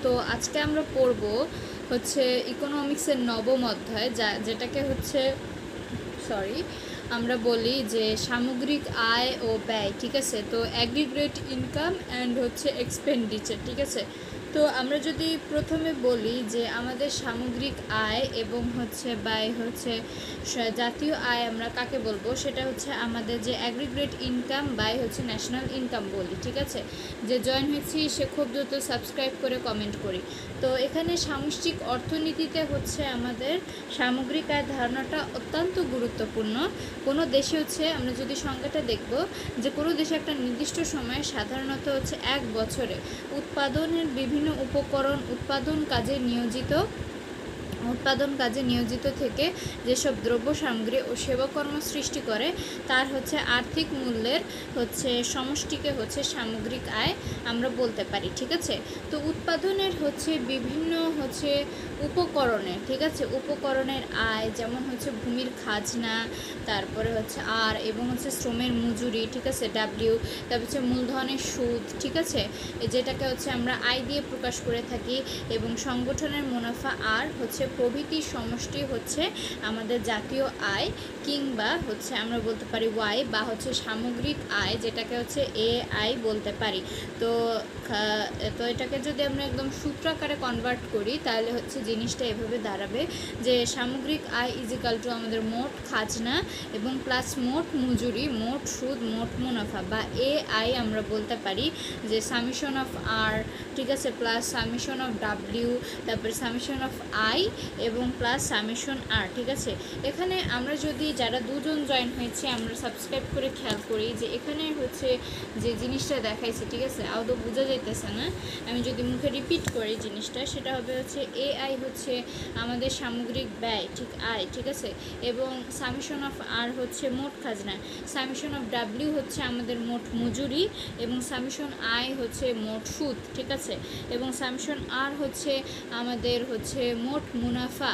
তো আজকে আমরা পড়ব হচ্ছে ইকোনমিক্সের নবম অধ্যায়, যেটাকে হচ্ছে আমরা বলি যে সামগ্রিক আয় ও ব্যয়। ঠিক আছে, তো অ্যাগ্রিগেট ইনকাম অ্যান্ড হচ্ছে এক্সপেন্ডিচার। ঠিক আছে, তো আমরা যদি প্রথমে বলি যে আমাদের সামগ্রিক আয় এবং হচ্ছে ব্যয় হচ্ছে জাতীয় আয় আমরা কাকে বলবো, সেটা হচ্ছে আমাদের যে অ্যাগ্রিগেট ইনকাম বাই হচ্ছে ন্যাশনাল ইনকাম বলি। ঠিক আছে, যে জয়েন হয়েছি সে খুব দ্রুত সাবস্ক্রাইব করে কমেন্ট করি। তো এখানে সামষ্টিক অর্থনীতিতে হচ্ছে আমাদের সামগ্রিক আয় ধারণাটা অত্যন্ত গুরুত্বপূর্ণ। কোনো দেশে হচ্ছে আমরা যদি সংজ্ঞাটা দেখব যে কোনো দেশে একটা নির্দিষ্ট সময়ে সাধারণত হচ্ছে এক বছরে উৎপাদনের বিভিন্ন উপকরণ উৎপাদন কাজে নিয়োজিত থেকে যেসব দ্রব্য সামগ্রী ও সেবাকর্ম সৃষ্টি করে তার হচ্ছে আর্থিক মূল্যের হচ্ছে সমষ্টিকে হচ্ছে সামগ্রিক আয় আমরা বলতে পারি। ঠিক আছে, তো উৎপাদনের হচ্ছে বিভিন্ন হচ্ছে উপকরণের, ঠিক আছে, উপকরণের আয় যেমন হচ্ছে ভূমির খাজনা, তারপরে হচ্ছে আর এবং হচ্ছে শ্রমের মজুরি, ঠিক আছে, ডাব্লিউ, তারপর হচ্ছে মূলধনের সুদ, ঠিক আছে, যেটাকে হচ্ছে আমরা আয় দিয়ে প্রকাশ করে থাকি, এবং সংগঠনের মুনাফা আর হচ্ছে প্রভৃতির সমষ্টি হচ্ছে আমাদের জাতীয় আয়, কিংবা হচ্ছে আমরা বলতে পারি ওয়াই, বা হচ্ছে সামগ্রিক আয়, যেটাকে হচ্ছে এ আই বলতে পারি। তো এটাকে যদি আমরা একদম সূত্র আকারে কনভার্ট করি তাহলে হচ্ছে জিনিসটা এভাবে দাঁড়াবে যে সামগ্রিক আয় ইজিক্যাল টু আমাদের মোট খাজনা এবং প্লাস মোট মজুরি, মোট সুদ, মোট মুনাফা, বা এ আই আমরা বলতে পারি যে সামিশন অফ আর, ঠিক আছে, প্লাস সামিশন অফ ডাব্লিউ, তারপরে সামিশন অফ আই এবং প্লাস সামিশন আর। ঠিক আছে, এখানে আমরা যদি যারা দুজন জয়েন হয়েছে আমরা সাবস্ক্রাইব করে খেয়াল করি যে এখানে হচ্ছে যে জিনিসটা দেখাইছে, ঠিক আছে, আদৌ বোঝা যাইতেছে না, আমি যদি মুখে রিপিট করি জিনিসটা, সেটা হবে হচ্ছে এ আই হচ্ছে আমাদের সামগ্রিক ব্যয়, ঠিক আয়, ঠিক আছে, এবং সামিশন অফ আর হচ্ছে মোট খাজনা, সামিশন অফ ডাব্লিউ হচ্ছে আমাদের মোট মজুরি, এবং সামিশন আই হচ্ছে মোট সুদ, ঠিক আছে, এবং সামিশন আর হচ্ছে আমাদের হচ্ছে মোট মুনাফা।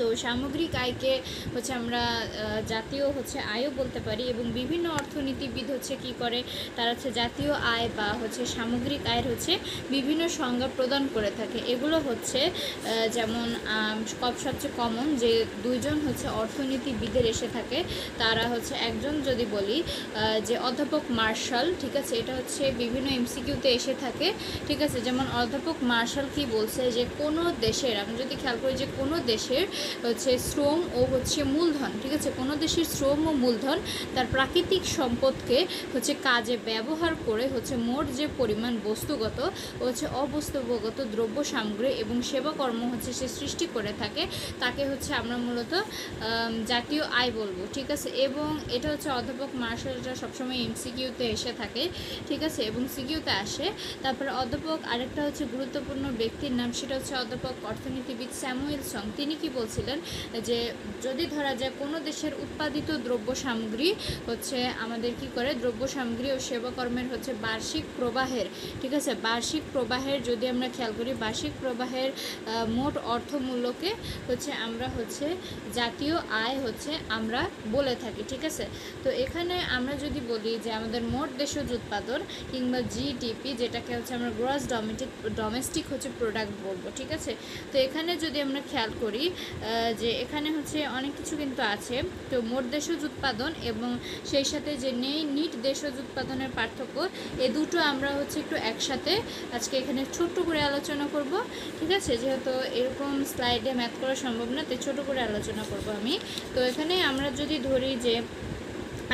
তো সামগ্রিক আয়কে হচ্ছে আমরা জাতীয় হচ্ছে আয়ও বলতে পারি, এবং বিভিন্ন অর্থনীতিবিদ হচ্ছে কি করে, তারা হচ্ছে জাতীয় আয় বা হচ্ছে সামগ্রিক আয়ের হচ্ছে বিভিন্ন সংজ্ঞা প্রদান করে থাকে। এগুলো হচ্ছে যেমন সবচেয়ে কমন যে দুইজন হচ্ছে অর্থনীতিবিদের এসে থাকে, তারা হচ্ছে একজন যদি বলি যে অধ্যাপক মার্শাল, ঠিক আছে, এটা হচ্ছে বিভিন্ন এমসিকিউতে এসে থাকে, ঠিক আছে, যেমন অধ্যাপক মার্শাল কি বলছে যে কোনো দেশের, আমি যদি খেয়াল করি যে কোনো দেশের হচ্ছে শ্রম ও হচ্ছে মূলধন, ঠিক আছে, কোনো দেশের শ্রম ও মূলধন তার প্রাকৃতিক সম্পদকে হচ্ছে কাজে ব্যবহার করে হচ্ছে মোট যে পরিমাণ বস্তুগত ও হচ্ছে অবস্তুগত দ্রব্য সামগ্রী এবং সেবাকর্ম হচ্ছে সে সৃষ্টি করে থাকে, তাকে হচ্ছে আমরা মূলত জাতীয় আয় বলবো। ঠিক আছে, এবং এটা হচ্ছে অধ্যাপক মার্শালটা সবসময় এমসিকিউতে এসে থাকে, ঠিক আছে, এবং সিকিউতে আসে। তারপরে অধ্যাপক আরেকটা হচ্ছে গুরুত্বপূর্ণ ব্যক্তির নাম, সেটা হচ্ছে অধ্যাপক অর্থনীতিবিদ স্যামুয়েলসন। তিনি কি বলছিলেন যে যদি ধরা যায় কোনো দেশের উৎপাদিত দ্রব্য সামগ্রী হচ্ছে আমাদের কি করে, দ্রব্য সামগ্রী ও সেবাকর্মের হচ্ছে বার্ষিক প্রবাহের, ঠিক আছে, বার্ষিক প্রবাহের যদি আমরা খেয়াল করি বার্ষিক প্রবাহের মোট অর্থমূল্যকে হচ্ছে আমরা হচ্ছে জাতীয় আয় হচ্ছে আমরা বলে থাকি। ঠিক আছে, তো এখানে আমরা যদি বলি যে আমাদের মোট দেশজ উৎপাদন কিংবা জিডিপি, যেটাকে হচ্ছে আমরা গ্রস ডোমেস্টিক হচ্ছে প্রোডাক্ট বলবো। ঠিক আছে, তো এখানে যদি আমরা খেয়াল করি যে এখানে হচ্ছে অনেক কিছু কিন্তু আছে। তো মোট দেশজ উৎপাদন এবং সেই সাথে যে নিট দেশজ উৎপাদনের পার্থক্য, এ দুটো আমরা হচ্ছে একটু একসাথে আজকে এখানে ছোট্ট করে আলোচনা করব। ঠিক আছে, যেহেতু এরকম স্লাইডে ম্যাথ করা সম্ভব না, তাই ছোটো করে আলোচনা করব আমি। তো এখানে আমরা যদি ধরি যে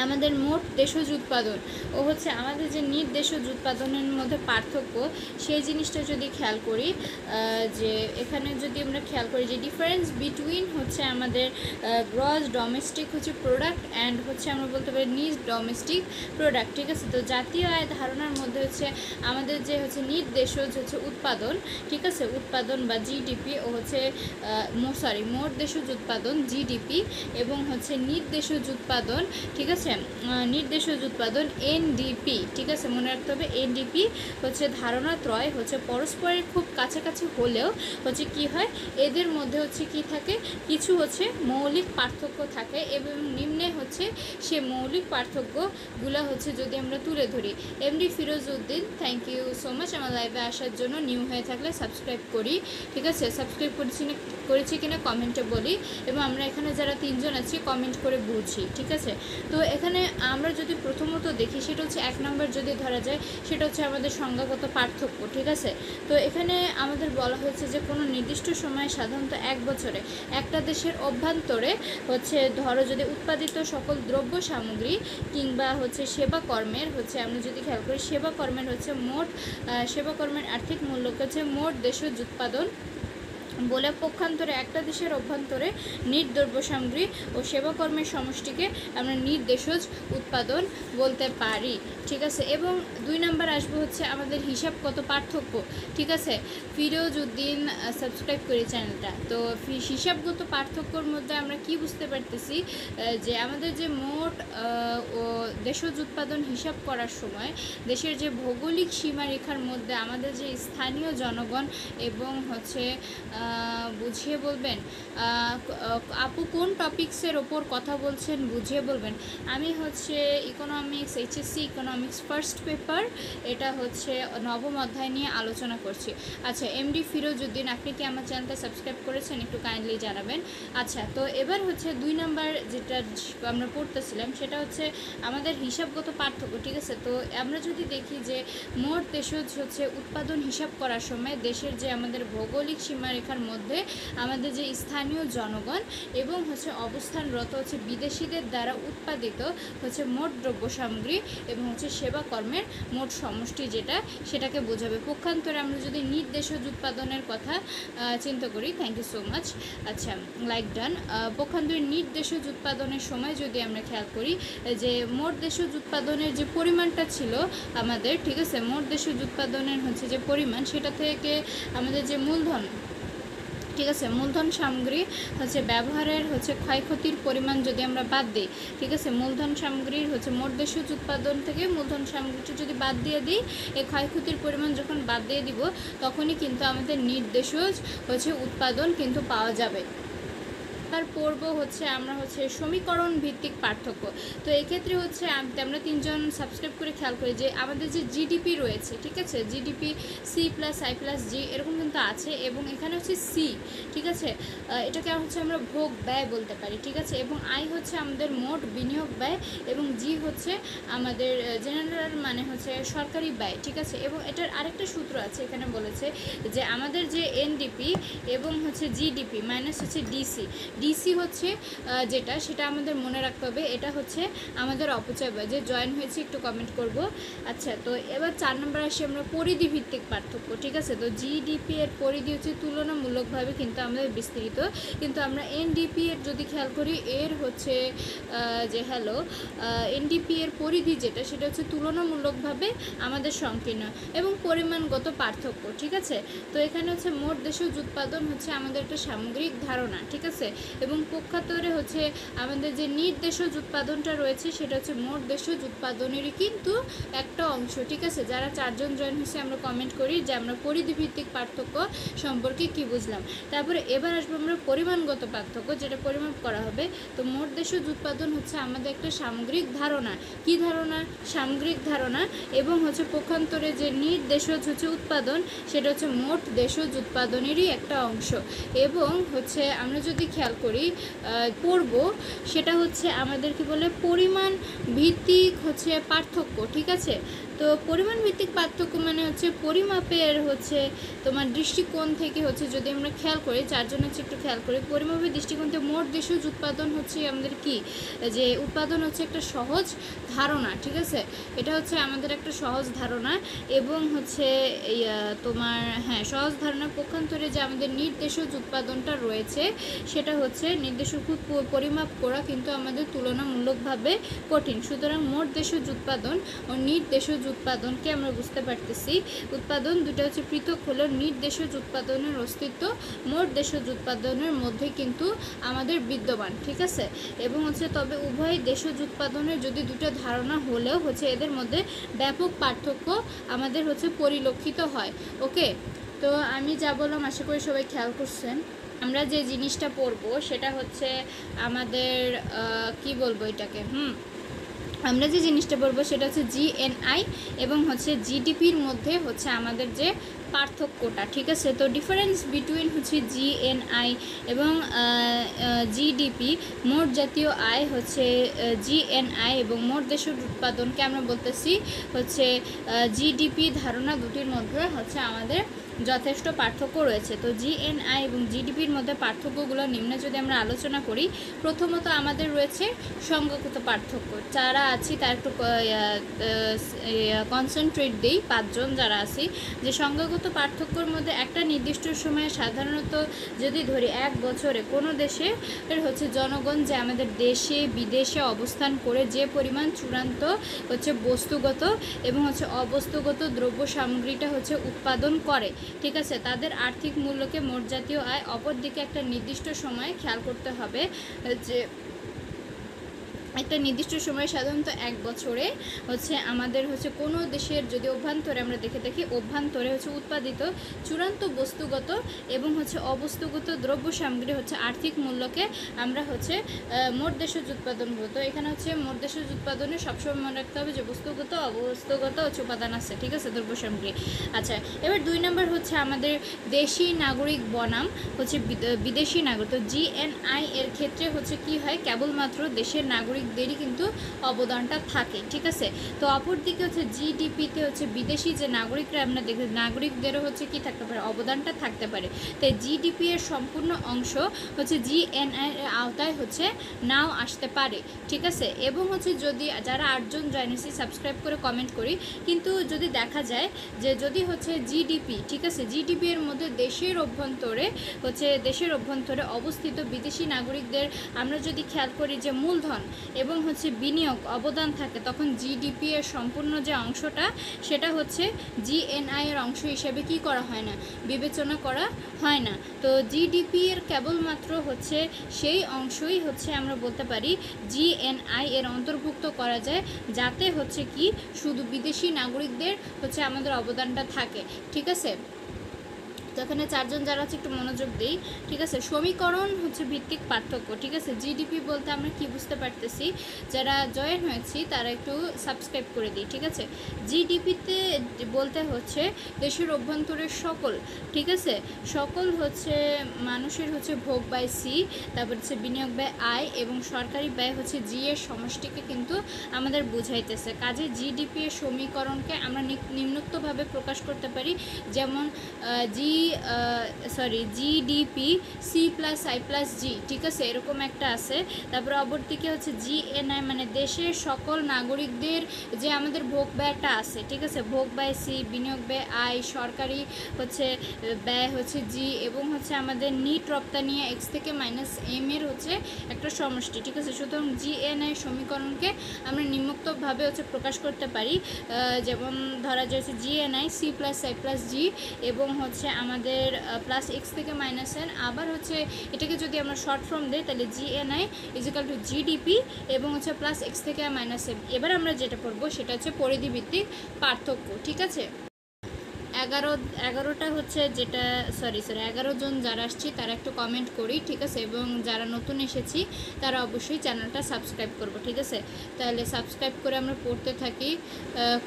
আমাদের মোট দেশজ উৎপাদন ও হচ্ছে আমাদের যে নিট দেশজ উৎপাদনের মধ্যে পার্থক্য, সেই জিনিসটা যদি খেয়াল করি যে এখানে যদি আমরা খেয়াল করি যে ডিফারেন্স বিটুইন হচ্ছে আমাদের গ্রস ডোমেস্টিক হচ্ছে প্রোডাক্ট অ্যান্ড হচ্ছে আমরা বলতে পারি নিট ডোমেস্টিক প্রোডাক্ট। ঠিক আছে, তো জাতীয় আয় ধারণার মধ্যে হচ্ছে আমাদের যে হচ্ছে নিট দেশজ হচ্ছে উৎপাদন, ঠিক আছে, উৎপাদন বা জিডিপি ও হচ্ছে মোট দেশজ উৎপাদন জিডিপি এবং হচ্ছে নিট দেশজ উৎপাদন, ঠিক আছে, আছে। নির্দেশজ উৎপাদন এনডিপি, ঠিক আছে, মনে রাখতে হবে এনডিপি হচ্ছে ধারণা ত্রয় হচ্ছে পরস্পরের খুব কাছাকাছি হলেও হচ্ছে কি হয়, এদের মধ্যে হচ্ছে কি থাকে, কিছু হচ্ছে মৌলিক পার্থক্য থাকে এবং নিম্নে হচ্ছে সে মৌলিক পার্থক্যগুলো হচ্ছে যদি আমরা তুলে ধরি। MD Firoz Uddin, thank you so much আমার লাইভে আসার জন্য। নিউ হয়ে থাকলে সাবস্ক্রাইব করি, ঠিক আছে, সাবস্ক্রাইব করেছি কিনা কমেন্টে বলি, এবং আমরা এখানে যারা 3 জন আছি কমেন্ট করে বুঝি, ঠিক আছে। তো এখানে আমরা যদি প্রথমত দেখি সেটা হচ্ছে 1 নম্বর যদি ধরা যায় সেটা হচ্ছে আমাদের সংজ্ঞাগত পার্থক্য, ঠিক আছে। তো এখানে আমাদের বলা হয়েছে যে কোনো নির্দিষ্ট সময়ে সাধারণত 1 বছরে একটা দেশের অভ্যন্তরে হচ্ছে ধরো যদি উৎপাদিত সকল দ্রব্য সামগ্রী কিংবা হচ্ছে সেবা কর্মের হচ্ছে আমরা যদি খেয়াল করি সেবা কর্মের হচ্ছে সেবা কর্মের আর্থিক মূল্যকে হচ্ছে মোট দেশজ উৎপাদন বলে, পক্ষান্তরে একটা দেশের অভ্যন্তরে নির্দ্রব্য সামগ্রী ও সেবাকর্মের সমষ্টিকে আমরা নির্দেশজ উৎপাদন বলতে পারি, ঠিক আছে। এবং 2 নম্বর আসবে হচ্ছে আমাদের হিসাবগত পার্থক্য, ঠিক আছে। ফিরোজ উদ্দিন সাবস্ক্রাইব করি চ্যানেলটা। তো হিসাবগত পার্থক্যর মধ্যে আমরা কি বুঝতে পারতেছি যে আমাদের যে মোট ও দেশজ উৎপাদন হিসাব করার সময় দেশের যে ভৌগোলিক সীমারেখার মধ্যে আমাদের যে স্থানীয় জনগণ এবং হচ্ছে বুঝিয়ে বলবেন আপু কোন টপিক্সের ওপর কথা বলছেন বুঝিয়ে বলবেন। আমি হচ্ছে economics, HSC economics first paper, এটা হচ্ছে 9ম অধ্যায় নিয়ে আলোচনা করছি। আচ্ছা, এমডি ফিরোজ উদ্দিন, আপনি কি আমার চ্যানেলটা সাবস্ক্রাইব করেছেন একটু কাইন্ডলি জানাবেন। আচ্ছা, তো এবার হচ্ছে 2 নম্বর যেটা আমরা পড়তেছিলাম সেটা হচ্ছে আমাদের হিসাবগত পার্থক্য, ঠিক আছে। তো আমরা যদি দেখি যে মোট দেশজ হচ্ছে উৎপাদন হিসাব করার সময় দেশের যে আমাদের ভৌগোলিক সীমারেখার মধ্যে আমাদের যে স্থানীয় জনগণ এবং হচ্ছে অবস্থানরত হচ্ছে বিদেশিদের দ্বারা উৎপাদিত হচ্ছে মোট দ্রব্য সামগ্রী এবং হচ্ছে সেবা কর্মের মোট সমষ্টি যেটা সেটাকে বোঝাবে। পক্ষান্তরে আমরা যদি নির্দেশজ উৎপাদনের কথা চিন্তা করি, থ্যাংক ইউ সো মাচ, আচ্ছা লাইক ডান। পক্ষান্তরে নির্দেশজ উৎপাদনের সময় যদি আমরা খেয়াল করি যে মোট দেশজ উৎপাদনের যে পরিমাণটা ছিল আমাদের, ঠিক আছে, মোট দেশজ উৎপাদনের হচ্ছে যে পরিমাণ সেটা থেকে আমাদের যে মূলধন, ঠিক আছে, মূলধন সামগ্রী হচ্ছে ব্যবহারের হচ্ছে ক্ষয়ক্ষতির পরিমাণ যদি আমরা বাদ দিই, ঠিক আছে, মূলধন সামগ্রীর হচ্ছে মোট দেশজ উৎপাদন থেকে মূলধন সামগ্রীটা যদি বাদ দিয়ে দিই, এই ক্ষয়ক্ষতির পরিমাণ যখন বাদ দিয়ে দিব তখনই কিন্তু আমাদের নির্দেশজ হচ্ছে উৎপাদন কিন্তু পাওয়া যাবে। তার পর্ব হচ্ছে আমরা হচ্ছে সমীকরণ ভিত্তিক পার্থক্য। তো এক্ষেত্রে হচ্ছে আমরা 3 জন সাবস্ক্রাইব করে খেয়াল করি যে আমাদের যে জিডিপি রয়েছে, ঠিক আছে, জিডিপি C+I+G এরকম কিন্তু আছে, এবং এখানে হচ্ছে সি, ঠিক আছে, এটাকে হচ্ছে আমরা ভোগ ব্যয় বলতে পারি, ঠিক আছে, এবং আই হচ্ছে আমাদের মোট বিনিয়োগ ব্যয় এবং জি হচ্ছে আমাদের জেনারেল মানে হচ্ছে সরকারি ব্যয়, ঠিক আছে। এবং এটার আরেকটা সূত্র আছে, এখানে বলেছে যে আমাদের যে এনডিপি এবং হচ্ছে জিডিপি মাইনাস হচ্ছে ডিসি হচ্ছে যেটা সেটা আমাদের মনে রাখতে হবে, এটা হচ্ছে আমাদের অপচয় ব্যয়। যে জয়েন হয়েছে একটু কমেন্ট করব। আচ্ছা, তো এবার 4 নম্বর আসি আমরা পরিধি ভিত্তিক পার্থক্য, ঠিক আছে। তো জিডিপি এর পরিধি হচ্ছে তুলনামূলকভাবে কিন্তু আমাদের বিস্তৃত, কিন্তু আমরা এনডিপি এর যদি খেয়াল করি এর হচ্ছে যে এনডিপি এর পরিধি যেটা সেটা হচ্ছে তুলনামূলকভাবে আমাদের সংকীর্ণ এবং পরিমাণগত পার্থক্য, ঠিক আছে। তো এখানে হচ্ছে মোট দেশজ উৎপাদন হচ্ছে আমাদের একটা সামগ্রিক ধারণা, ঠিক আছে, এবং পক্ষান্তরে হচ্ছে আমাদের যে নির্দেশজ উৎপাদনটা রয়েছে সেটা হচ্ছে মোট দেশজ উৎপাদনেরই কিন্তু একটা অংশ, ঠিক আছে। যারা 4 জন জয়েন হয়েছে আমরা কমেন্ট করি যে আমরা পরিধিভিত্তিক পার্থক্য সম্পর্কে কি বুঝলাম। তারপরে এবার আসবো আমরা পরিমাণগত পার্থক্য, যেটা পরিমাপ করা হবে। তো মোট দেশজ উৎপাদন হচ্ছে আমাদের একটা সামগ্রিক ধারণা, কি ধারণা, সামগ্রিক ধারণা, এবং হচ্ছে পক্ষান্তরে যে নির্দেশজ হচ্ছে উৎপাদন সেটা হচ্ছে মোট দেশজ উৎপাদনেরই একটা অংশ। এবং হচ্ছে আমরা যদি খেয়াল করি পড়ব সেটা হচ্ছে আমাদের কি বলে পরিমাণ ভিত্তিক হচ্ছে পার্থক্য, ঠিক আছে। তো পরিমাণ ভিত্তিক পার্থক্য মানে হচ্ছে পরিমাপের হচ্ছে তোমার দৃষ্টিকোণ থেকে হচ্ছে যদি আমরা খেয়াল করি 4 জন হচ্ছে একটু খেয়াল করি পরিমাপের দৃষ্টিকোণ থেকে মোট দেশজ উৎপাদন হচ্ছে আমাদের কি যে উৎপাদন হচ্ছে একটা সহজ ধারণা, ঠিক আছে, এটা হচ্ছে আমাদের একটা সহজ ধারণা এবং হচ্ছে তোমার সহজ ধারণা। পক্ষান্তরে যে আমাদের নির্দেশজ উৎপাদনটা রয়েছে সেটা হচ্ছে নির্দেশক পরিমাপ করা কিন্তু আমাদের তুলনামূলকভাবে কঠিন। সুতরাং মোট দেশজ উৎপাদন ও নির্দেশজ উৎপাদনকে আমরা বুঝতে পারতেছি। উৎপাদন দুটো হচ্ছে পৃথক হলো নির্দেশজ উৎপাদনের অস্তিত্ব মোট দেশজ উৎপাদনের মধ্যে কিন্তু আমাদের বিদ্যমান, ঠিক আছে। এবং হচ্ছে তবে উভয় দেশজ উৎপাদনের যদি দুটো ধারণা হলেও হচ্ছে এদের মধ্যে ব্যাপক পার্থক্য আমাদের হচ্ছে পরিলক্ষিত হয়। ওকে, তো আমি যা বললাম আশা করি সবাই খেয়াল করছেন। আমরা যে জিনিসটা পড়বো সেটা হচ্ছে আমাদের কি বলবো এটাকে, আমরা যে জিনিসটা বলবো সেটা হচ্ছে জিএনআই এবং হচ্ছে জিডিপির মধ্যে হচ্ছে আমাদের যে পার্থক্যটা, ঠিক আছে। তো ডিফারেন্স বিটুইন হচ্ছে জিএনআই এবং জিডিপি, মোট জাতীয় আয় হচ্ছে জিএনআই এবং মোট দেশের উৎপাদনকে আমরা বলতেছি হচ্ছে জিডিপি। ধারণা দুটির মধ্যে হচ্ছে আমাদের যথেষ্ট পার্থক্য রয়েছে। তো জিএনআই এবং জিডিপির মধ্যে পার্থক্যগুলো নিম্নে যদি আমরা আলোচনা করি, প্রথমত আমাদের রয়েছে সংখ্যাগত পার্থক্য। যারা আছি তার একটু কনসেন্ট্রেট দিই, 5 জন যারা আছি, যে সংখ্যাগত পার্থক্যর মধ্যে একটা নির্দিষ্ট সময়ে সাধারণত যদি ধরি 1 বছরে কোনো দেশে হচ্ছে জনগণ যে আমাদের দেশে বিদেশে অবস্থান করে যে পরিমাণ চূড়ান্ত হচ্ছে বস্তুগত এবং হচ্ছে অবস্তুগত দ্রব্য সামগ্রীটা হচ্ছে উৎপাদন করে, ঠিক আছে, তাদের আর্থিক মূল্যকে মোট জাতীয় আয়। অপরদিকে একটা নির্দিষ্ট সময় খেয়াল করতে হবে যে একটা নির্দিষ্ট সময়ে সাধারণত 1 বছরে হচ্ছে আমাদের হচ্ছে কোনো দেশের যদি অভ্যন্তরে আমরা দেখে থাকি, অভ্যন্তরে হচ্ছে উৎপাদিত চূড়ান্ত বস্তুগত এবং হচ্ছে অবস্তুগত দ্রব্য সামগ্রী হচ্ছে আর্থিক মূল্যকে আমরা হচ্ছে মোট দেশজ উৎপাদন বলতো। এখানে হচ্ছে মোট দেশজ উৎপাদনে সবসময় মনে রাখতে হবে যে বস্তুগত অবস্তুগত হচ্ছে উপাদান আছে, ঠিক আছে, দ্রব্য সামগ্রী। আচ্ছা, এবার 2 নম্বর হচ্ছে আমাদের দেশি নাগরিক বনাম হচ্ছে বিদেশি নাগরিক। তো জিএনআই এর ক্ষেত্রে হচ্ছে কি হয়, কেবলমাত্র দেশের নাগরিকদেরই কিন্তু অবদানটা থাকে, ঠিক আছে। তো অপরদিকে হচ্ছে জিডিপিতে হচ্ছে বিদেশি যে নাগরিকরা আমরা দেখি, নাগরিকদেরও হচ্ছে কি থাকতে পারে, অবদানটা থাকতে পারে। তাই জিডিপি এর সম্পূর্ণ অংশ হচ্ছে জিএনআই এর আওতায় হচ্ছে নাও আসতে পারে, ঠিক আছে। এবং হচ্ছে যদি যারা 8 জন জয়েনেছি সাবস্ক্রাইব করে কমেন্ট করি, কিন্তু যদি দেখা যায় যে যদি হচ্ছে জিডিপি, ঠিক আছে, জিডিপি এর মধ্যে দেশের অভ্যন্তরে অবস্থিত বিদেশি নাগরিকদের আমরা যদি খেয়াল করি যে মূলধন এবং হচ্ছে বিনিয়োগ অবদান থাকে, তখন জিডিপি এর সম্পূর্ণ যে অংশটা সেটা হচ্ছে জিএনআই এর অংশ হিসেবে কি করা হয় না, বিবেচনা করা হয় না। তো জিডিপি এর কেবলমাত্র হচ্ছে সেই অংশই হচ্ছে আমরা বলতে পারি জিএনআই এর অন্তর্ভুক্ত করা যায়, যাতে হচ্ছে কি শুধু বিদেশি নাগরিকদের হচ্ছে আমাদের অবদানটা থাকে, ঠিক আছে। তো এখানে 4 জন যারা হচ্ছে একটু মনোযোগ দিই, ঠিক আছে। সমীকরণ হচ্ছে ভিত্তিক পার্থক্য, ঠিক আছে। জিডিপি বলতে আমরা কি বুঝতে পারতেছি, যারা জয়েন হয়েছি তারা একটু সাবস্ক্রাইব করে দিই, ঠিক আছে। জিডিপিতে বলতে হচ্ছে দেশের অভ্যন্তরের সকল, ঠিক আছে, সকল হচ্ছে মানুষের হচ্ছে ভোগ ব্যয় সি, তারপর হচ্ছে বিনিয়োগ ব্যয় আই এবং সরকারি ব্যয় হচ্ছে জি এর সমষ্টিকে কিন্তু আমাদের বুঝাইতেছে। কাজে জিডিপি এর সমীকরণকে আমরা নিম্নোক্তভাবে প্রকাশ করতে পারি, যেমন GDP C plus I plus G, ঠিক আছে, এরকম একটা আছে। তারপরে অপরদিকে হচ্ছে জিএনআই মানে দেশের সকল নাগরিকদের যে আমাদের ভোগ ব্যয়টা আছে, ঠিক আছে, ভোগ ব্যয় সি, বিনিয়োগ ব্যয় আই, সরকারি হচ্ছে ব্যয় হচ্ছে জি এবং হচ্ছে আমাদের নিট রপ্তানি এক্স থেকে মাইনাস এম এর হচ্ছে একটা সমষ্টি, ঠিক আছে। সুতরাং জিএনআই সমীকরণকে আমরা নিম্নোক্তভাবে হচ্ছে প্রকাশ করতে পারি, যেমন ধরা যাচ্ছে GNI C plus I plus G এবং হচ্ছে আমাদের প্লাস এক্স থেকে মাইনাস এন, আবার হচ্ছে এটাকে যদি আমরা শর্ট ফর্ম দিই তাহলে জিএনআই ইজিক্যাল টু জিডিপি এবং হচ্ছে প্লাস এক্স থেকে মাইনাস এম। এবার আমরা যেটা পড়বো সেটা হচ্ছে পরিধিভিত্তিক পার্থক্য, ঠিক আছে। 11টা হচ্ছে যেটা 11 জন যারা আসছি তারা একটু কমেন্ট করি, ঠিক আছে, এবং যারা নতুন এসেছি তারা অবশ্যই চ্যানেলটা সাবস্ক্রাইব করবো, ঠিক আছে। তাহলে সাবস্ক্রাইব করে আমরা পড়তে থাকি।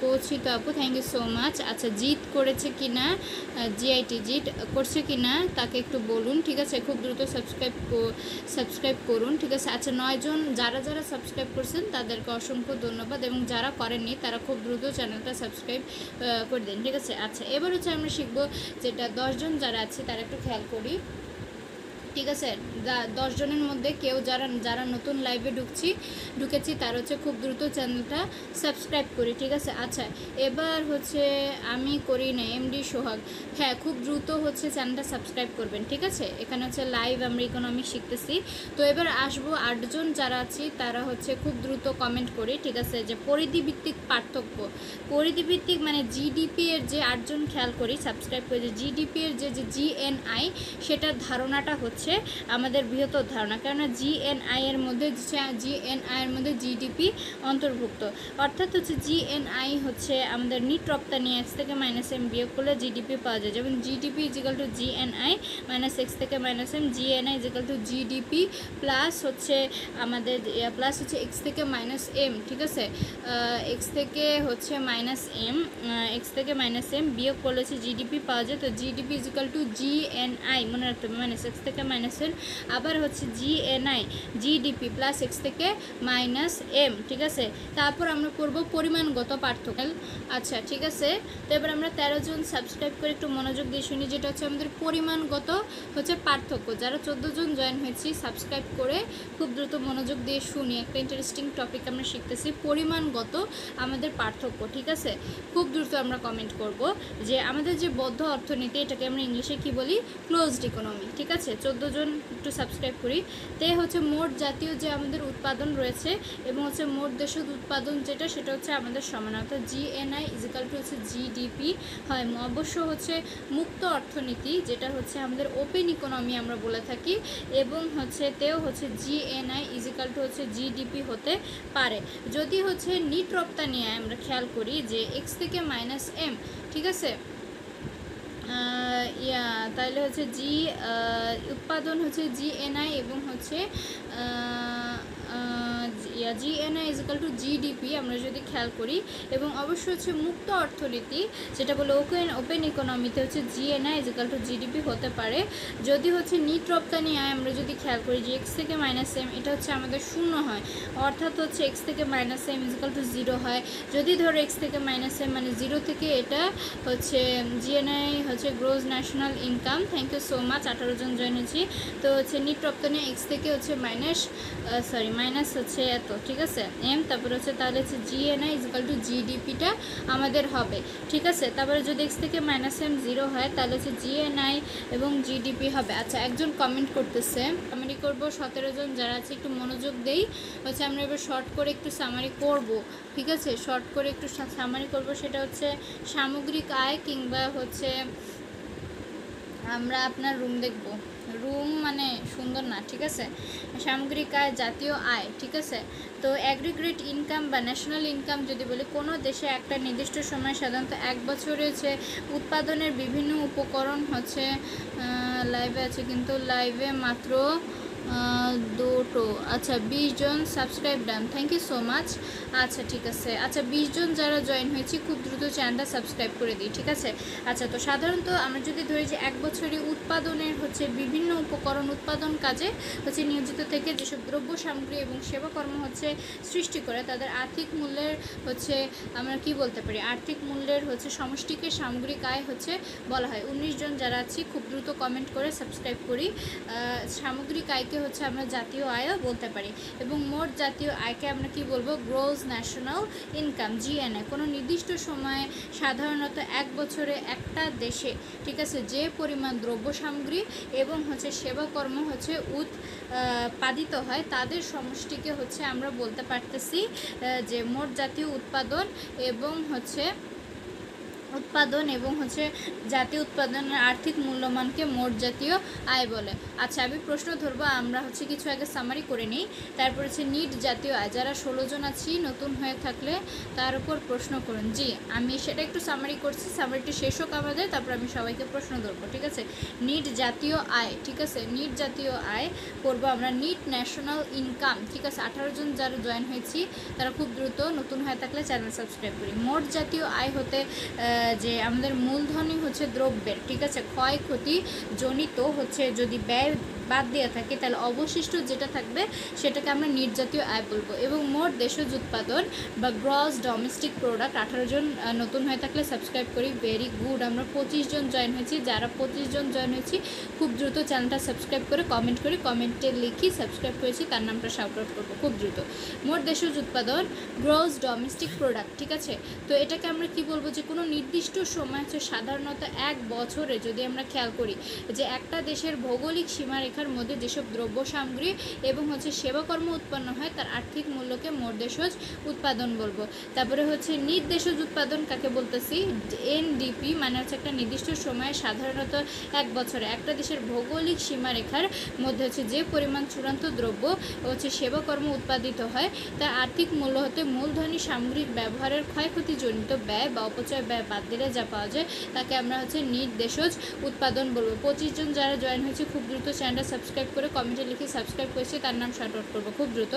কৌশিত আপু থ্যাংক ইউ সো মাচ। আচ্ছা, জিত করেছে কি না, জিআইটি জিত করছে কি না তাকে একটু বলুন, ঠিক আছে, খুব দ্রুত সাবস্ক্রাইব করুন, ঠিক আছে। আচ্ছা, 9 জন যারা সাবস্ক্রাইব করছেন তাদেরকে অসংখ্য ধন্যবাদ এবং যারা করেননি তারা খুব দ্রুত চ্যানেলটা সাবস্ক্রাইব করে দিন, ঠিক আছে। আচ্ছা, এবার হচ্ছে আমরা শিখবো যেটা 10 জন যারা আছে তারা একটু খেয়াল করি। ঠিক আছে, 10 জনের মধ্যে কেউ যারা নতুন লাইভে ঢুকেছি তার হচ্ছে খুব দ্রুত চ্যানেলটা সাবস্ক্রাইব করি। ঠিক আছে, আচ্ছা এবার হচ্ছে আমি করি না এমডি সোহাগ, হ্যাঁ খুব দ্রুত হচ্ছে চ্যানেলটা সাবস্ক্রাইব করবেন। ঠিক আছে, এখানে হচ্ছে লাইভ আমরা ইকোনমিক্স শিখতেছি। তো এবার আসবো 8 জন যারা আছি তারা হচ্ছে খুব দ্রুত কমেন্ট করি। ঠিক আছে, যে পরিধিভিত্তিক পার্থক্য, পরিধিভিত্তিক মানে জিডিপি এর যে 8 জন খেয়াল করি সাবস্ক্রাইব করে, যে জিডিপি এর যে জিএনআই সেটার ধারণাটা হচ্ছে আমাদের বৃহত্তর ধারণা, কেননা জিএনআই এর মধ্যে জিডিপি অন্তর্ভুক্ত, অর্থাৎ হচ্ছে জিএনআই হচ্ছে আমাদের নিট রপ্তানি এক্স থেকে মাইনাস এম বিয়োগ করলে জিডিপি পাওয়া যায়, যেমন GDP is equal to GNI minus X থেকে minus M, GNI is equal to GDP plus হচ্ছে আমাদের প্লাস হচ্ছে এক্স থেকে মাইনাস এম। ঠিক আছে, এক্স থেকে হচ্ছে মাইনাস এম, এক্স থেকে মাইনাস এম বিয়োগ করলে হচ্ছে জিডিপি পাওয়া যায়। তো জিডিপি ইজিক্যাল টু জিএনআই মনে রাখতে হবে মাইনাস এক্স থেকে মাইনাস এম, আবার হচ্ছে জিএনআই জিডিপি প্লাস এক্স থেকে মাইনাস এম। ঠিক আছে, তারপর আমরা করব পরিমাণগত পার্থক্য। আচ্ছা ঠিক আছে, তো এবার আমরা 13 জন সাবস্ক্রাইব করে একটু মনোযোগ দিয়ে শুনি, যেটা হচ্ছে আমাদের পরিমাণগত হচ্ছে পার্থক্য। যারা 14 জন জয়েন হয়েছি সাবস্ক্রাইব করে খুব দ্রুত মনোযোগ দিয়ে শুনি, একটা ইন্টারেস্টিং টপিক আমরা শিখতেছি, পরিমাণগত আমাদের পার্থক্য। ঠিক আছে, খুব দ্রুত আমরা কমেন্ট করব যে আমাদের যে বদ্ধ অর্থনীতি এটাকে আমরা ইংলিশে কি বলি, ক্লোজড ইকোনমি। ঠিক আছে, 14 জন একটু সাবস্ক্রাইব করি। তে হচ্ছে মোট জাতীয় যে আমাদের উৎপাদন রয়েছে এবং হচ্ছে মোট দেশের উৎপাদন যেটা সেটা হচ্ছে আমাদের সমান, অর্থাৎ জিএনআই ইজিক্যাল টু হচ্ছে জিডিপি হয়। অবশ্য হচ্ছে মুক্ত অর্থনীতি যেটা হচ্ছে আমাদের ওপেন ইকোনমি আমরা বলে থাকি, এবং হচ্ছে তেও হচ্ছে জিএনআই ইজিক্যাল টু হচ্ছে জিডিপি হতে পারে। যদি হচ্ছে নিট রপ্তানি আমরা খেয়াল করি যে এক্স থেকে মাইনাস এম, ঠিক আছে, তাহলে হচ্ছে উৎপাদন হচ্ছে জিএনআই এবং হচ্ছে জিএনআই ইজিক্যাল টু জিডিপি আমরা যদি খেয়াল করি, এবং অবশ্যই হচ্ছে মুক্ত অর্থনীতি যেটা বলে ওপেন ইকোনমিতে হচ্ছে জিএনআই ইজিক্যাল টু জিডিপি হতে পারে। যদি হচ্ছে নিট রপ্তানি আয় আমরা যদি খেয়াল করি যে এক্স থেকে মাইনাস এম এটা হচ্ছে আমাদের শূন্য হয়, অর্থাৎ হচ্ছে এক্স থেকে minus m equal to zero হয়। যদি ধরো এক্স থেকে মাইনাস এম মানে জিরো থেকে এটা হচ্ছে জিএনআই হচ্ছে gross national income. Thank you so much, 18 জন জয়েন হয়েছি। তো হচ্ছে নিট রপ্তানি এক্স থেকে হচ্ছে মাইনাস হচ্ছে এত, ঠিক আছে এম, তারপরে হচ্ছে তাহলে হচ্ছে জিএনআই ইজিক্যাল টু জিডিপিটা আমাদের হবে। ঠিক আছে, তারপরে যদি এক্স থেকে মাইনাস এম জিরো হয় তাহলে হচ্ছে জিএনআই এবং জিডিপি হবে। আচ্ছা একজন কমেন্ট করতেছে, সামারি করব 17 জন যারা আছে একটু মনোযোগ দেই, হচ্ছে আমরা এবার শর্ট করে একটু সামারি করব। ঠিক আছে, শর্ট করে একটু সামারি করব, সেটা হচ্ছে সামগ্রিক আয় কিংবা হচ্ছে আমরা আপনার রুম দেখব, রুম মানে সুন্দর না, ঠিক আছে, সামগ্রিক আয় জাতীয় আয়। ঠিক আছে, তো অ্যাগ্রিগেট ইনকাম বা ন্যাশনাল ইনকাম যদি বলি, কোনো দেশে একটা নির্দিষ্ট সময় সাধারণত এক বছরে হচ্ছে উৎপাদনের বিভিন্ন উপকরণ হচ্ছে লাইভে আছে কিন্তু লাইভে মাত্র দুটো। আচ্ছা 20 জন subscribe done, thank you so much. আচ্ছা ঠিক আছে, আচ্ছা 20 জন যারা জয়েন হয়েছি খুব দ্রুত চ্যানেলটা সাবস্ক্রাইব করে দিই। ঠিক আছে, আচ্ছা তো সাধারণত আমরা যদি ধরি যে এক বছরে উৎপাদনের হচ্ছে বিভিন্ন উপকরণ উৎপাদন কাজে হচ্ছে নিয়োজিত থেকে যেসব দ্রব্য সামগ্রী এবং সেবাকর্ম হচ্ছে সৃষ্টি করে তাদের আর্থিক মূল্যের হচ্ছে আমরা কি বলতে পারি, আর্থিক মূল্যের হচ্ছে সমষ্টিকে সামগ্রিক আয় হচ্ছে বলা হয়। 19 জন যারা আছি খুব দ্রুত কমেন্ট করে সাবস্ক্রাইব করি। সামগ্রিক আয়কে হচ্ছে আমরা জাতীয় আয়ও বলতে পারি, এবং মোট জাতীয় আয়কে আমরা কি বলবো, গ্রোস ন্যাশনাল ইনকাম জিএনআই। কোনো নির্দিষ্ট সময়ে সাধারণত এক বছরে একটা দেশে, ঠিক আছে, যে পরিমাণ দ্রব্য সামগ্রী এবং হচ্ছে সেবাকর্ম হচ্ছে উৎপাদিত হয় তাদের সমষ্টিকে হচ্ছে আমরা বলতে পারতেছি যে মোট জাতীয় উৎপাদন এবং হচ্ছে জাতীয় উৎপাদনের আর্থিক মূল্যমানকে মোট জাতীয় আয় বলে। আচ্ছা আমি প্রশ্ন ধরবো, আমরা হচ্ছে কিছু আগে সামারি করে নিই, তারপর হচ্ছে নিট জাতীয় আয়। যারা 16 জন আছি নতুন হয়ে থাকলে তার উপর প্রশ্ন করুন। জি আমি সেটা একটু সামারি করছি, সামারিটি শেষ হোক আমাদের, তারপর আমি সবাইকে প্রশ্ন ধরবো। ঠিক আছে, নিট জাতীয় আয়, ঠিক আছে, নিট জাতীয় আয় করবো আমরা নিট ন্যাশনাল ইনকাম। ঠিক আছে, 18 জন যারা জয়েন হয়েছি তারা খুব দ্রুত নতুন হয়ে থাকলে চ্যানেল সাবস্ক্রাইব করি। মোট জাতীয় আয় হতে যে আমাদের মূলধনই হচ্ছে দ্রব্যের, ঠিক আছে, ক্ষয়ক্ষতি জনিত হচ্ছে যদি ব্যয় বাদ দেওয়া থাকে তাহলে অবশিষ্ট যেটা থাকবে সেটাকে আমরা নির্যাতীয় আয় বলবো। এবং মোট দেশজ উৎপাদন বা গ্রস ডোমেস্টিক প্রোডাক্ট, 18 জন নতুন হয়ে থাকলে সাবস্ক্রাইব করি, ভেরি গুড। আমরা 25 জন জয়েন হয়েছি, যারা 25 জন জয়েন হয়েছি খুব দ্রুত চ্যানেলটা সাবস্ক্রাইব করে কমেন্ট করি, কমেন্টে লিখি সাবস্ক্রাইব করেছি, তার নামটা শাউট আউট করবো খুব দ্রুত। মোট দেশজ উৎপাদন গ্রস ডোমেস্টিক প্রোডাক্ট, ঠিক আছে। তো এটাকে আমরা কি বলবো, যে কোনো নির্দিষ্ট সময় হচ্ছে সাধারণত এক বছরে যদি আমরা খেয়াল করি যে একটা দেশের ভৌগোলিক সীমারেখার মধ্যে যেসব দ্রব্য সামগ্রী এবং হচ্ছে সেবাকর্ম উৎপন্ন হয় তার আর্থিক মূল্যকে মোট দেশজ উৎপাদন বলবো। তারপরে হচ্ছে নির্দেশজ উৎপাদন কাকে বলতেছি, এনডিপি মানে হচ্ছে একটা নির্দিষ্ট সময়ে সাধারণত এক বছরে একটা দেশের ভৌগোলিক সীমারেখার মধ্যে হচ্ছে যে পরিমাণ চূড়ান্ত দ্রব্য হচ্ছে সেবাকর্ম উৎপাদিত হয় তার আর্থিক মূল্য হতে মূলধনী সামগ্রিক ব্যবহারের ক্ষয়ক্ষতিজনিত ব্যয় বা অপচয় ব্যয় বাদ দিলে যা পাওয়া যায় তাকে আমরা হচ্ছে নির্দেশজ উৎপাদন বলবো। 25 জন যারা জয়েন হয়েছে খুব দ্রুত চ্যানেলটা সাবস্ক্রাইব করে কমেন্টে লিখে সাবস্ক্রাইব করেছি, তার নাম শাউট আউট করবো খুব দ্রুত।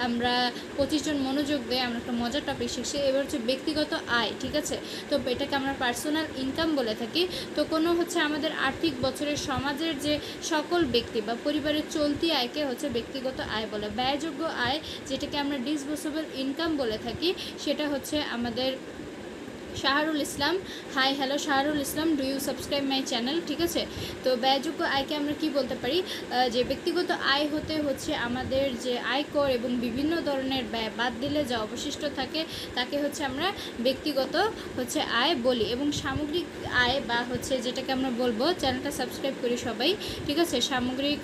আমরা 25 জন মনোযোগ দেয়, আমরা একটা মজার টপিক শিখছি। এবার হচ্ছে ব্যক্তিগত আয়, ঠিক আছে। তো এটাকে আমরা পার্সোনাল ইনকাম বলে থাকি। তো কোনো হচ্ছে আমাদের আর্থিক বছরের সমাজের যে সকল ব্যক্তি বা পরিবারের চলতি আয়কে হচ্ছে ব্যক্তিগত আয় বলে। ব্যয়যোগ্য আয় যেটাকে আমরা ডিসপোজেবল ইনকাম বলে থাকি সেটা হচ্ছে আমাদের Shahrul Islam. Hi hello Shahrul Islam, do you subscribe my channel, ঠিক আছে। তো ব্যয়যোগ্য আয়কে আমরা কি বলতে পারি, যে ব্যক্তিগত আয় হতে হচ্ছে আমাদের যে আয়কর এবং বিভিন্ন ধরনের ব্যয় বাদ দিলে যা অবশিষ্ট থাকে তাকে হচ্ছে আমরা ব্যক্তিগত হচ্ছে আয় বলি। এবং সামগ্রিক আয় বা হচ্ছে যেটাকে আমরা বলবো, চ্যানেলটা সাবস্ক্রাইব করি সবাই, ঠিক আছে। সামগ্রিক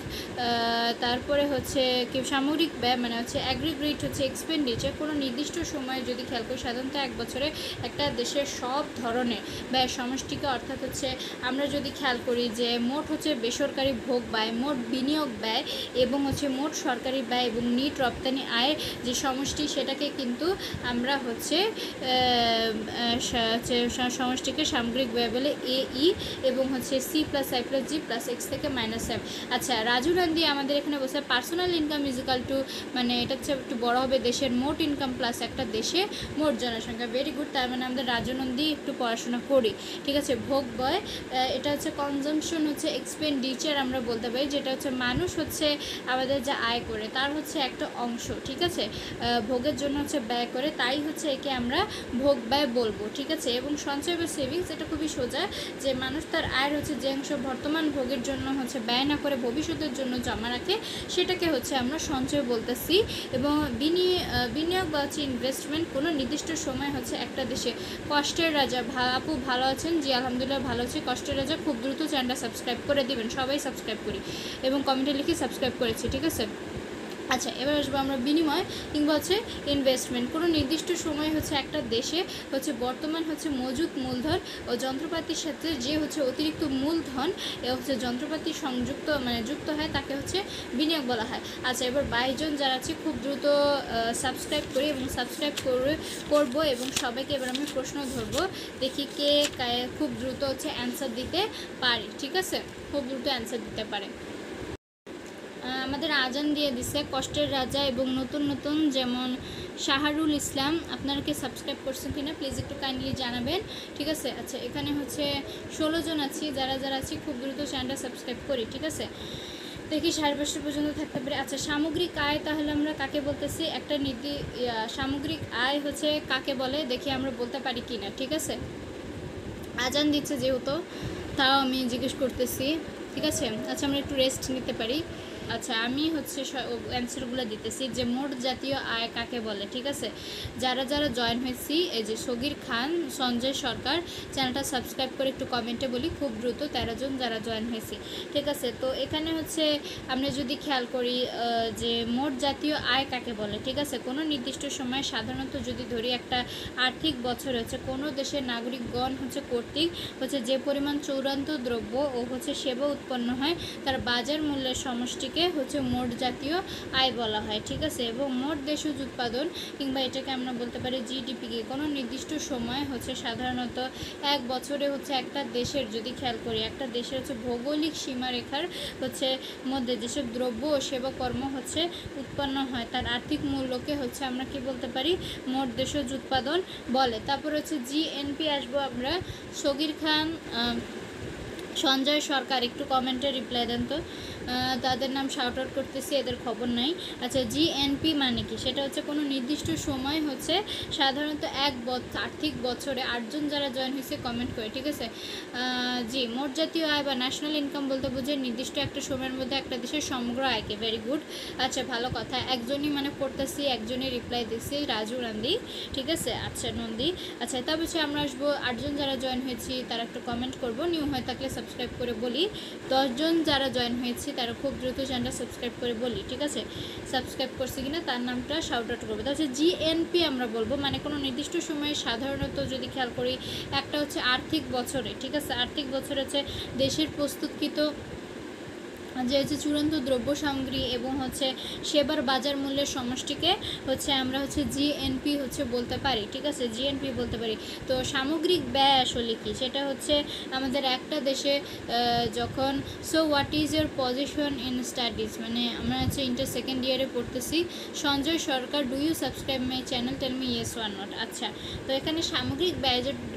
তারপরে হচ্ছে কি সামগ্রিক ব্যয় মানে হচ্ছে অ্যাগ্রিগেট হচ্ছে এক্সপেন্ডিচার, কোনো নির্দিষ্ট সময়ে যদি খেয়াল করি সাধারণত এক বছরে একটা দেশের সব ধরনের ব্যয় সমষ্টিকে, অর্থাৎ হচ্ছে আমরা যদি খেয়াল করি যে মোট হচ্ছে বেসরকারি ভোগ ব্যয়, মোট বিনিয়োগ ব্যয় এবং হচ্ছে মোট সরকারি ব্যয় এবং নিট রপ্তানি আয়ের যে সমষ্টি সেটাকে কিন্তু আমরা হচ্ছে সমষ্টিকে সামগ্রিক ব্যয় বলে এই এবং হচ্ছে C+I+G+X থেকে -M। আচ্ছা, রাজু রান্দি আমাদের এখানে বলছে পার্সোনাল ইনকাম ইজিক্যাল টু, মানে এটা হচ্ছে একটু বড় হবে, দেশের মোট ইনকাম প্লাস একটা দেশে মোট জনসংখ্যা। ভেরি গুড, তার মানে আমাদের রাজনন্দী একটু পড়াশোনা করি, ঠিক আছে। ভোগ ব্যয় এটা হচ্ছে কনজামশন হচ্ছে এক্সপেন্ডিচার আমরা বলতে পারি, যেটা হচ্ছে মানুষ হচ্ছে আমাদের যা আয় করে তার হচ্ছে একটা অংশ, ঠিক আছে, ভোগের জন্য হচ্ছে ব্যয় করে, তাই হচ্ছে একে আমরা ভোগ ব্যয় বলবো, ঠিক আছে। এবং সঞ্চয় বা সেভিংস এটা খুবই সোজা, যে মানুষ তার আয়ের হচ্ছে যে অংশ বর্তমান ভোগের জন্য হচ্ছে ব্যয় না করে ভবিষ্যতের জন্য জমা রাখে সেটাকে হচ্ছে আমরা সঞ্চয় বলতেছি। এবং বিনিয়োগ বা হচ্ছে ইনভেস্টমেন্ট, কোনো নির্দিষ্ট সময় হচ্ছে একটা দেশে কষ্টের রাজা আপু ভালো আছেন, জি আলহামদুলিল্লাহ ভালো আছি। কষ্টের রাজা খুব দ্রুত চ্যানেলটা সাবস্ক্রাইব করে দিবেন, সবাই সাবস্ক্রাইব করি এবং কমেন্টে লিখে সাবস্ক্রাইব করেছি, ঠিক আছে। আচ্ছা, এবার আসবো আমরা বিনিময় কিংবা হচ্ছে ইনভেস্টমেন্ট। কোনো নির্দিষ্ট সময় হচ্ছে একটা দেশে হচ্ছে বর্তমান হচ্ছে মজুদ মূলধন ও যন্ত্রপাতির সাথে যে হচ্ছে অতিরিক্ত মূলধন হচ্ছে যন্ত্রপাতি সংযুক্ত মানে যুক্ত হয় তাকে হচ্ছে বিনিয়োগ বলা হয়। আচ্ছা, এবার 22 জন যারা আছে খুব দ্রুত সাবস্ক্রাইব করি এবং সাবস্ক্রাইব করবো এবং সবাইকে এবার আমি প্রশ্ন ধরবো, দেখি কে খুব দ্রুত হচ্ছে অ্যান্সার দিতে পারি, ঠিক আছে, খুব দ্রুত অ্যান্সার দিতে পারে। আমাদের আজান দিয়ে দিছে কষ্টের রাজা এবং নতুন যেমন শাহরুল ইসলাম, আপনারা কি সাবস্ক্রাইব করছেন কিনা প্লিজ একটু কাইন্ডলি জানাবেন, ঠিক আছে। আচ্ছা, এখানে হচ্ছে 16 জন আছি, যারা আছি খুব দ্রুত চ্যানেলটা সাবস্ক্রাইব করি, ঠিক আছে। দেখি 5:30 পর্যন্ত থাকতে পারে। আচ্ছা, সামগ্রিক আয় তাহলে আমরা কাকে বলতেছি, একটা সামগ্রিক আয় হচ্ছে কাকে বলে দেখি আমরা বলতে পারি কি না, ঠিক আছে। আজান দিচ্ছে যেহেতু তাও আমি জিজ্ঞেস করতেছি, ঠিক আছে। আচ্ছা, আমরা একটু রেস্ট নিতে পারি। আচ্ছা, আমি হচ্ছে অ্যান্সারগুলো দিতেছি যে মোট জাতীয় আয় কাকে বলে, ঠিক আছে। যারা জয়েন হয়েছি, এই যে সগির খান, সঞ্জয় সরকার, চ্যানেলটা সাবস্ক্রাইব করে একটু কমেন্টে বলি খুব দ্রুত 13 জন যারা জয়েন হয়েছি, ঠিক আছে। তো এখানে হচ্ছে আমরা যদি খেয়াল করি যে মোট জাতীয় আয় কাকে বলে, ঠিক আছে, কোনো নির্দিষ্ট সময় সাধারণত যদি ধরি একটা আর্থিক বছর হচ্ছে কোনো দেশের নাগরিকগণ হচ্ছে কর্তৃক হচ্ছে যে পরিমাণ চূড়ান্ত দ্রব্য ও হচ্ছে সেবা উৎপন্ন হয় তার বাজার মূল্যের সমষ্টিকে সমষ্টিকে হচ্ছে মোট জাতীয় আয় বলা হয়, ঠিক আছে। এবং মোট দেশজ উৎপাদন কিংবা এটাকে আমরা বলতে পারি জিডিপিকে কোনো নির্দিষ্ট সময় হচ্ছে সাধারণত এক বছরে হচ্ছে একটা দেশের, যদি খেয়াল করি, একটা দেশের হচ্ছে ভৌগোলিক সীমারেখার হচ্ছে মধ্যে যেসব দ্রব্য ও সেবা কর্ম হচ্ছে উৎপন্ন হয় তার আর্থিক মূল্যকে হচ্ছে আমরা কি বলতে পারি, মোট দেশজ উৎপাদন বলে। তারপর হচ্ছে জিএনপি আসবো আমরা। সগির খান, সঞ্জয় সরকার, একটু কমেন্টে রিপ্লাই দেন তো, তাদের নাম শাউট আউট করতেছি, এদের খবর নাই। আচ্ছা, জিএনপি মানে কি? সেটা হচ্ছে কোনো নির্দিষ্ট সময় হচ্ছে সাধারণত এক আর্থিক বছরে 8জন যারা জয়েন হয়েছে কমেন্ট করে, ঠিক আছে। জি, মোট জাতীয় আয় বা ন্যাশনাল ইনকাম বলতে বোঝায় নির্দিষ্ট একটা সময়ের মধ্যে একটা দেশের সমগ্র আয়কে। Very good. আচ্ছা, ভালো কথা, একজনই মানে পড়তেছি, একজনই রিপ্লাই দিচ্ছি, রাজু নন্দী, ঠিক আছে। আচ্ছা নন্দী, আচ্ছা তারপর হচ্ছে আমরা আসবো 8জন যারা জয়েন হয়েছি তারা একটু কমেন্ট করবো, নিউ হয়ে থাকলে সাবস্ক্রাইব করে বলি। 10জন যারা জয়েন হয়েছে তারা খুব দ্রুত চ্যানেলটা সাবস্ক্রাইব করে বলি, ঠিক আছে। সাবস্ক্রাইব করছে কিনা তার নামটা শাউট আউট করবো। তাহলে জিএনপি আমরা বলবো মানে কোনো নির্দিষ্ট সময়ে সাধারণত যদি খেয়াল করি একটা হচ্ছে আর্থিক বছরে, ঠিক আছে, আর্থিক বছরে হচ্ছে দেশের প্রস্তুতকৃত যে হচ্ছে চূড়ান্ত দ্রব্য সামগ্রী এবং হচ্ছে সেবার বাজার মূল্যের সমষ্টিকে হচ্ছে আমরা হচ্ছে জিএনপি হচ্ছে বলতে পারি, ঠিক আছে, জিএনপি বলতে পারি। তো সামগ্রিক ব্যয় আসলে কি, সেটা হচ্ছে আমাদের একটা দেশে যখন, so what is your position in studies, মানে আমরা হচ্ছে ইন্টার সেকেন্ড ইয়ারে পড়তেছি। Sanjay Sarkar, do you subscribe my channel, tell me yes or not. আচ্ছা, তো এখানে সামগ্রিক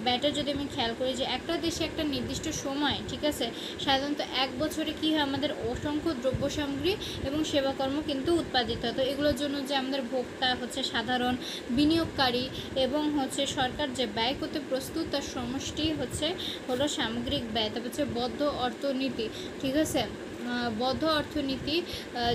ব্যয়টা যদি আমি খেয়াল করি যে একটা দেশে একটা নির্দিষ্ট সময়, ঠিক আছে, সাধারণত এক বছরে কী হয়, আমাদের অসংখ্য দ্রব্য সামগ্রী এবং সেবাকর্ম কিন্তু উৎপাদিত হয়। তো এগুলোর জন্য যে আমাদের ভোক্তা হচ্ছে সাধারণ বিনিয়োগকারী এবং হচ্ছে সরকার যে ব্যয় করতে প্রস্তুত তার সমষ্টি হলো সামগ্রিক ব্যয়। তারপর হচ্ছে বদ্ধ অর্থনীতি, ঠিক আছে। বদ্ধ অর্থনীতি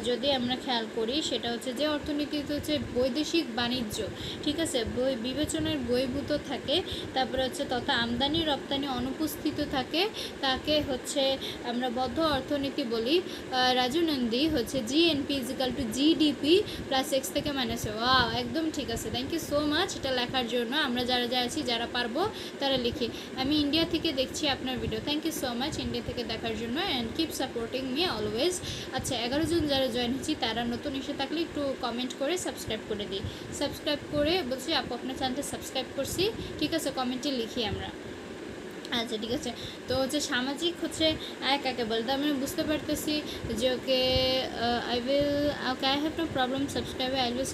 যদি আমরা খেয়াল করি সেটা হচ্ছে যে অর্থনীতিতে হচ্ছে বৈদেশিক বাণিজ্য, ঠিক আছে, বিবেচনার বহির্ভূত থাকে, তারপরে হচ্ছে তথা আমদানি রপ্তানি অনুপস্থিত থাকে, তাকে হচ্ছে আমরা বদ্ধ অর্থনীতি বলি। রাজু নন্দী হচ্ছে GNP equal to GDP plus x থেকে মাইনাস। ওয়াও, একদম ঠিক আছে, থ্যাংক ইউ সো মাচ এটা লেখার জন্য। আমরা যারা আছি যারা পারবো তারা লিখি। আমি ইন্ডিয়া থেকে দেখছি আপনার video, thank you so much India থেকে দেখার জন্য, and keep supporting me always. আচ্ছা, 11 জন যারা জয়েন হয়েছি তারা নতুন এসে থাকলে একটু কমেন্ট করে সাবস্ক্রাইব করে দিই। সাবস্ক্রাইব করে বলছি আপু আপনার চ্যানেলটা সাবস্ক্রাইব করছি, ঠিক আছে, কমেন্টে লিখি আমরা। আচ্ছা, ঠিক আছে। তো হচ্ছে সামাজিক হচ্ছে আয় কাকে বলে, তো আমি বুঝতে পারতেছি যে okay I have no problem subscribe, I will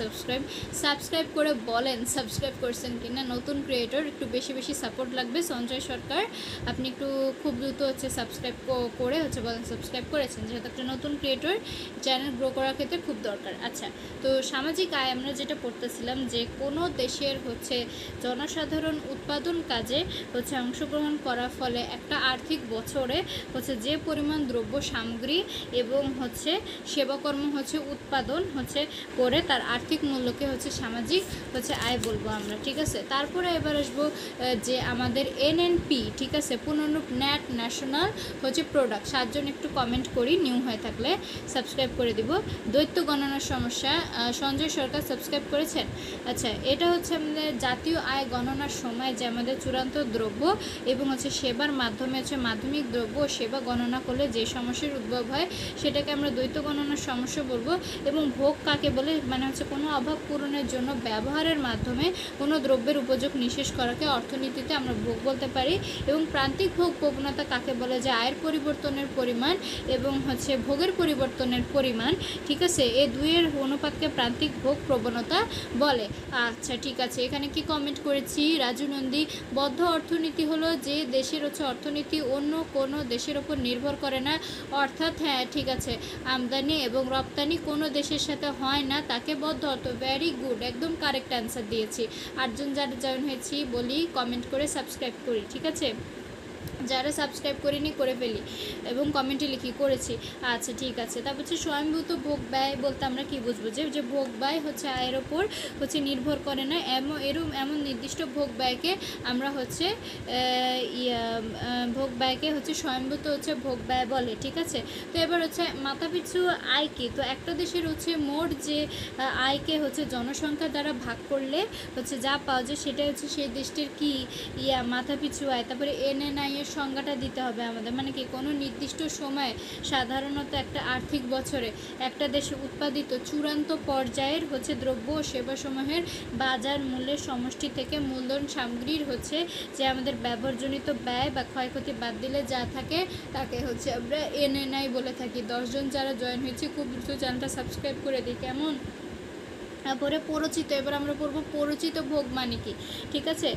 subscribe করে বলেন সাবস্ক্রাইব করছেন কিনা। নতুন ক্রিয়েটর, একটু বেশি বেশি সাপোর্ট লাগবে। সঞ্জয় সরকার, আপনি একটু খুব দ্রুত হচ্ছে সাবস্ক্রাইব করে হচ্ছে বলেন সাবস্ক্রাইব করেছেন, যেহেতু একটা নতুন ক্রিয়েটর, চ্যানেল গ্রো করার ক্ষেত্রে খুব দরকার। আচ্ছা, তো সামাজিক আয় আমরা যেটা পড়তেছিলাম যে কোনো দেশের হচ্ছে জনসাধারণ উৎপাদন কাজে হচ্ছে অংশগ্রহণ করার ফলে একটা আর্থিক বছরে হচ্ছে যে পরিমাণ দ্রব্য সামগ্রী এবং হচ্ছে সেবাকর্ম হচ্ছে উৎপাদন হচ্ছে করে তার আর্থিক মূল্যকে হচ্ছে সামাজিক হচ্ছে আয় বলবো আমরা, ঠিক আছে। তারপরে এবার আসবো যে আমাদের এনএনপি, ঠিক আছে, পুনরূপ নেট ন্যাশনাল হচ্ছে প্রোডাক্ট। 7 জন একটু কমেন্ট করি, নিউ হয়ে থাকলে সাবস্ক্রাইব করে দিব। দ্বৈত গণনার সমস্যা, সঞ্জয় সরকার সাবস্ক্রাইব করেছেন। আচ্ছা, এটা হচ্ছে আমাদের জাতীয় আয় গণনার সময় যে আমাদের চূড়ান্ত দ্রব্য এবং হচ্ছে সেবার মাধ্যমে হচ্ছে মাধ্যমিক দ্রব্য ও সেবা গণনা করলে যে সমস্যার উদ্ভব হয় সেটাকে আমরা দ্বৈত গণনার সমস্যা বলবো। এবং ভোগ কাকে বলে, মানে হচ্ছে কোনো অভাব পূরণের জন্য ব্যবহারের মাধ্যমে কোনো দ্রব্যের উপযোগ নিঃশেষ করাকে অর্থনীতিতে আমরা ভোগ বলতে পারি। এবং প্রান্তিক ভোগ প্রবণতা কাকে বলে, যে আয়ের পরিবর্তনের পরিমাণ এবং হচ্ছে ভোগের পরিবর্তনের পরিমাণ, ঠিক আছে, এই দুইয়ের অনুপাতকে প্রান্তিক ভোগ প্রবণতা বলে। আচ্ছা, ঠিক আছে, এখানে কি কমেন্ট করেছি, রাজু নন্দী, বদ্ধ অর্থনীতি হলো যে দেশের হচ্ছে অর্থনীতি অন্য কোনো দেশের ওপর নির্ভর করে না, অর্থাৎ হ্যাঁ ঠিক আছে, আমদানি এবং রপ্তানি কোনো দেশের সাথে হয় না, তাকে বদ্ধ অর্থ। ভেরি গুড, একদম কারেক্ট অ্যান্সার দিয়েছি। 8 জন যারা জয়েন হয়েছি বলি কমেন্ট করে সাবস্ক্রাইব করি, ঠিক আছে, যারা সাবস্ক্রাইব করিনি করে ফেলি এবং কমেন্টে লিখি করেছি। আচ্ছা, ঠিক আছে। তারপর হচ্ছে স্বয়ংভূত ভোগ ব্যয় বলতে আমরা কী বুঝবো, যে ভোগ ব্যয় হচ্ছে আয়ের ওপর হচ্ছে নির্ভর করে না, এমন নির্দিষ্ট ভোগ ব্যয়কে আমরা হচ্ছে ভোগ ব্যয়কে হচ্ছে স্বয়ংভূত হচ্ছে ভোগ ব্যয় বলে, ঠিক আছে। তো এবার হচ্ছে মাথাপিছু আয় কি, তো একটা দেশের হচ্ছে মোট যে আয়কে হচ্ছে জনসংখ্যা দ্বারা ভাগ করলে হচ্ছে যা পাওয়া যায় সেটা হচ্ছে সেই দেশটির কি মাথাপিছু আয়। তারপরে এনএনআই এর সংজ্ঞাটা দিতে হবে আমাদের, মানে কি কোনো নির্দিষ্ট সময়ে সাধারণত একটা আর্থিক বছরে একটা দেশে উৎপাদিত চূড়ান্ত পর্যায়ের হচ্ছে দ্রব্য ও সেবাসমূহের বাজার মূল্যের সমষ্টি থেকে মূলধন সামগ্রীর হচ্ছে যে আমাদের ব্যবহারজনিত ব্যয় বা ক্ষয়ক্ষতি বাদ দিলে যা থাকে তাকে হচ্ছে আমরা এনএনআই বলে থাকি। 10 জন যারা জয়েন হয়েছে খুব দ্রুত চ্যানেলটা সাবস্ক্রাইব করে দিই, কেমন? তারপরে পরিচিত, এবার আমরা পড়বো পরিচিত ভোগ মানে কি। ঠিক আছে,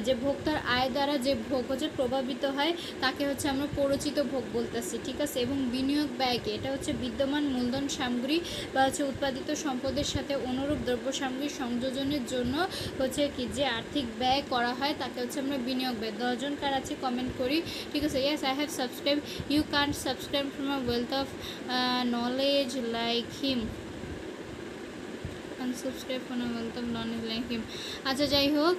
যে ভোক্তার আয় দ্বারা যে ভোগ হচ্ছে প্রভাবিত হয় তাকে হচ্ছে আমরা পরিচিত ভোগ বলতেছি। ঠিক আছে, এবং বিনিয়োগ ব্যয়কে, এটা হচ্ছে বিদ্যমান মূলধন সামগ্রী বা হচ্ছে উৎপাদিত সম্পদের সাথে অনুরূপ দ্রব্য সামগ্রী সংযোজনের জন্য হচ্ছে কি যে আর্থিক ব্যয় করা হয় তাকে হচ্ছে আমরা বিনিয়োগ ব্যয়। 10 জন কার আছে কমেন্ট করি। ঠিক আছে, yes I have subscribe, you can't subscribe from a wealth of knowledge like him, unsubscribe phone বলতাম নন লাইক হিম। আচ্ছা যাই হোক,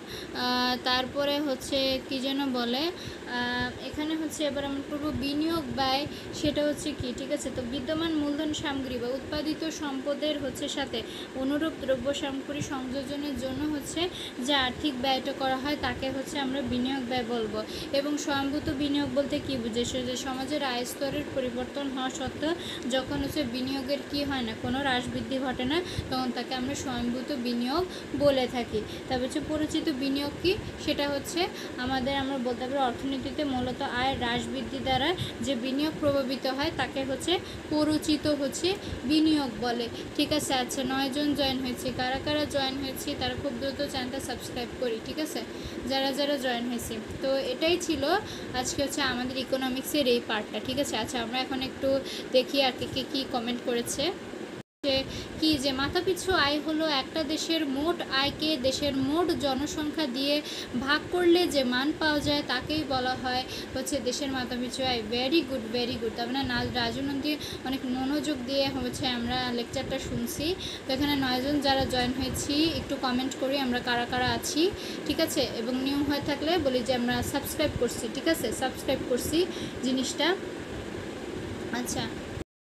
তারপরে হচ্ছে কি যেন বলে, এখানে হচ্ছে এবার আমরা পড়বো বিনিয়োগ ব্যয়, সেটা হচ্ছে কি। ঠিক আছে, তো বিদ্যমান মূলধন সামগ্রী বা উৎপাদিত সম্পদের হচ্ছে সাথে অনুরূপ দ্রব্য সামগ্রী সংযোজনের জন্য হচ্ছে যে আর্থিক ব্যয়টা করা হয় তাকে হচ্ছে আমরা বিনিয়োগ ব্যয় বলবো। এবং স্বয়ংভূত বিনিয়োগ বলতে কি বুঝে, যে সমাজের আয় স্তরের পরিবর্তন হওয়া সত্ত্বেও যখন হচ্ছে বিনিয়োগের কি হয় না, কোনো হ্রাস বৃদ্ধি ঘটে না, তখন তাকে আমরা স্বয়ংভূত বিনিয়োগ বলে থাকি। তারপর হচ্ছে পরিচিত বিনিয়োগ কি, সেটা হচ্ছে আমাদের আমরা বলতে পারি অর্থনীতিতে মূলত আয় হ্রাস বৃদ্ধি দ্বারা যে বিনিয়োগ প্রভাবিত হয় তাকে হচ্ছে পরিচিত হচ্ছে বিনিয়োগ বলে। ঠিক আছে, আচ্ছা 9 জন জয়েন হয়েছে, কারা কারা জয়েন হয়েছে তারা খুব দ্রুত চ্যানেলটা সাবস্ক্রাইব করি। ঠিক আছে, যারা যারা জয়েন হয়েছে, তো এটাই ছিল আজকে হচ্ছে আমাদের ইকোনমিক্সের এই পার্টটা। ঠিক আছে, আচ্ছা আমরা এখন একটু দেখি আর কে কী কমেন্ট করেছে। কি যে মাথাপিছু আয় হলো একটা দেশের মোট আয়কে দেশের মোট জনসংখ্যা দিয়ে ভাগ করলে যে মান পাওয়া যায় তাকেই বলা হয় হচ্ছে দেশের মাথাপিছু আয়। ভেরি গুড ভেরি গুড, তার মানে রাজনন্দী অনেক মনোযোগ দিয়ে হচ্ছে আমরা লেকচারটা শুনছি। তো এখানে 9 জন যারা জয়েন হয়েছি একটু কমেন্ট করি আমরা কারা কারা আছি। ঠিক আছে, এবং নিউ হয়ে থাকলে বলি যে আমরা সাবস্ক্রাইব করছি। ঠিক আছে, সাবস্ক্রাইব করছি জিনিসটা। আচ্ছা